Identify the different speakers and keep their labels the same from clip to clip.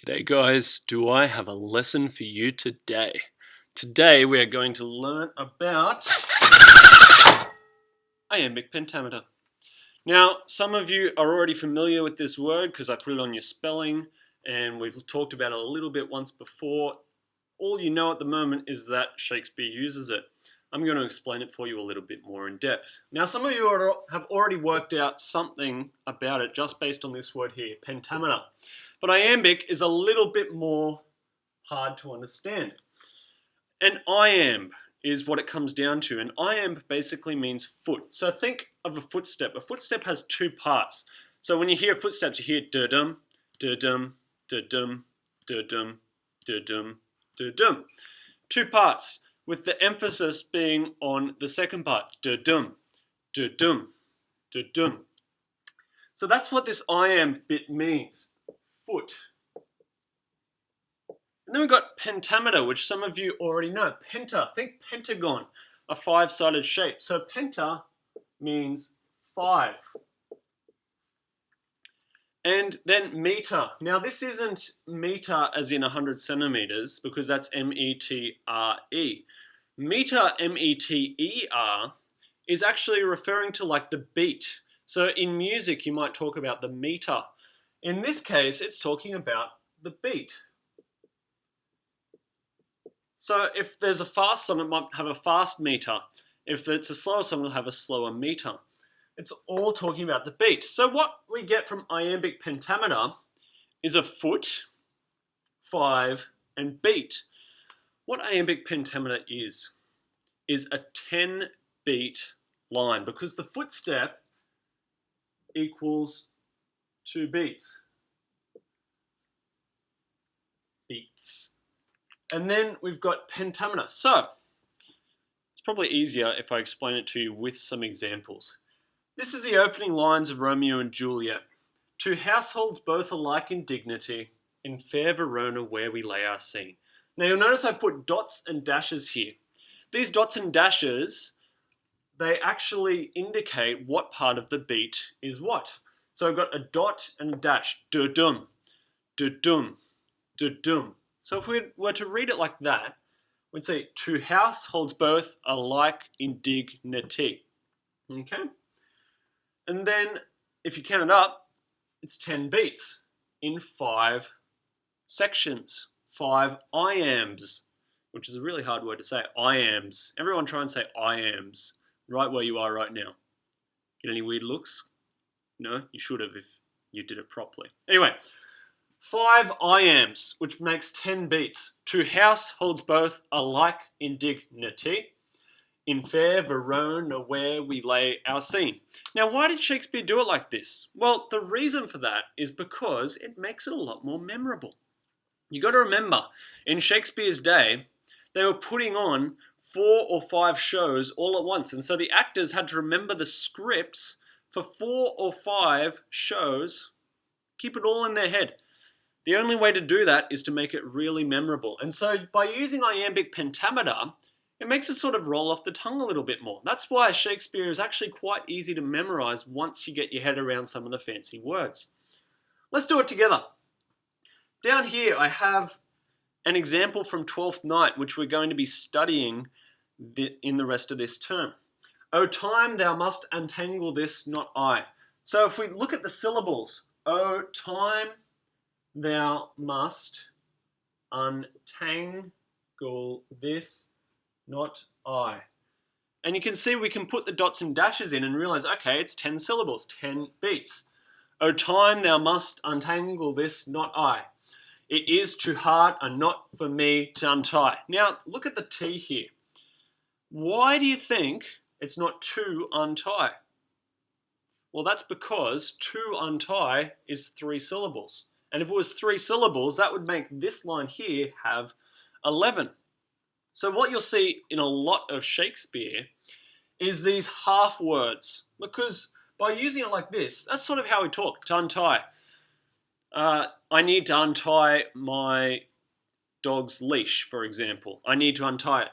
Speaker 1: G'day guys, do I have a lesson for you today? Today we are going to learn about Iambic Pentameter. Now, some of you are already familiar with this word because I put it on your spelling and we've talked about it a little bit once before. All you know at the moment is that Shakespeare uses it. I'm going to explain it for you a little bit more in depth. Now, some of you have already worked out something about it just based on this word here, pentameter. But iambic is a little bit more hard to understand. An iamb is what it comes down to. An iamb basically means foot. So think of a footstep. A footstep has two parts. So when you hear footsteps, you hear da-dum, da-dum, da-dum, da-dum, da-dum, da-dum. Two parts, with the emphasis being on the second part, da-dum, da-dum, da-dum. So that's what this iamb bit means, foot. And then we've got pentameter, which some of you already know. Penta, think pentagon, a five-sided shape. So penta means five. And then meter. Now this isn't meter as in 100 centimeters because that's M-E-T-R-E. Meter, M-E-T-E-R, is actually referring to like the beat. So in music you might talk about the meter. In this case it's talking about the beat. So if there's a fast song, it might have a fast meter. If it's a slower song, it'll have a slower meter. It's all talking about the beat. So what we get from iambic pentameter is a foot, five, and beat. What iambic pentameter is a 10-beat line because the footstep equals 2 beats. And then we've got pentameter. So it's probably easier if I explain it to you with some examples. This is the opening lines of Romeo and Juliet. Two households both alike in dignity, in fair Verona where we lay our scene. Now you'll notice I put dots and dashes here. These dots and dashes, they actually indicate what part of the beat is what. So I've got a dot and a dash, da-dum, da-dum, da-dum. So if we were to read it like that, we'd say two households both alike in dignity. Okay? And then, if you count it up, it's 10 beats in 5 sections, 5 iambs, which is a really hard word to say, iambs. Everyone try and say iambs, right where you are right now. Get any weird looks? No, you should have if you did it properly. Anyway, 5 iambs, which makes 10 beats. Two households both alike in dignity, in fair Verona where we lay our scene. Now, why did Shakespeare do it like this? Well, the reason for that is because it makes it a lot more memorable. You got to remember, in Shakespeare's day, they were putting on 4 or 5 shows all at once, and so the actors had to remember the scripts for 4 or 5 shows, keep it all in their head. The only way to do that is to make it really memorable. And so by using iambic pentameter, it makes it sort of roll off the tongue a little bit more. That's why Shakespeare is actually quite easy to memorize once you get your head around some of the fancy words. Let's do it together. Down here I have an example from Twelfth Night, which we're going to be studying in the rest of this term. O time, thou must untangle this, not I. So if we look at the syllables, O time, thou must untangle this, not I. And you can see we can put the dots and dashes in and realize, okay, it's 10 syllables, 10 beats. O time, thou must untangle this, not I. It is too hard a knot for me to untie. Now, look at the T here. Why do you think it's not to untie? Well, that's because to untie is 3 syllables. And if it was 3 syllables, that would make this line here have 11. So what you'll see in a lot of Shakespeare is these half words, because by using it like this, that's sort of how we talk, to untie. I need to untie my dog's leash, for example. I need to untie it.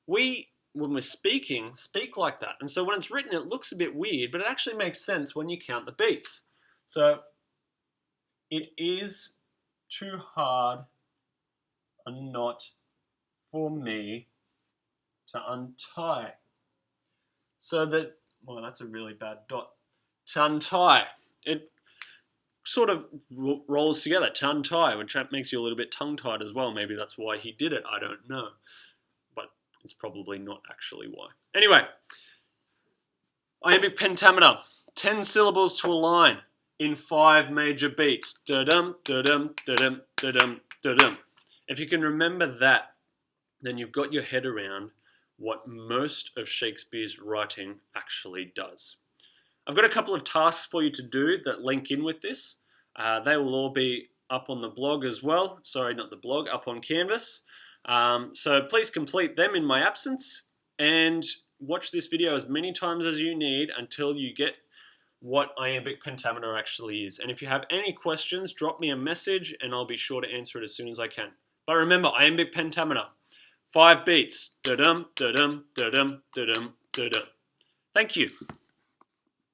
Speaker 1: We, when we're speaking, speak like that. And so when it's written, it looks a bit weird, but it actually makes sense when you count the beats. So it is too hard a knot for me to untie. So that, well, that's a really bad dot. To untie. It sort of rolls together, to untie, which makes you a little bit tongue-tied as well. Maybe that's why he did it, I don't know. But it's probably not actually why. Anyway, iambic pentameter, 10 syllables to a line in 5 major beats. Da-dum, da-dum, da-dum, da-dum, da-dum. If you can remember that, then you've got your head around what most of Shakespeare's writing actually does. I've got a couple of tasks for you to do that link in with this. They will all be up on the blog as well. Sorry, not the blog, up on Canvas. So please complete them in my absence and watch this video as many times as you need until you get what iambic pentameter actually is. And if you have any questions, drop me a message and I'll be sure to answer it as soon as I can. But remember, iambic pentameter, 5 beats. Da-dum, da-dum, da-dum, da-dum, da-dum. Thank you.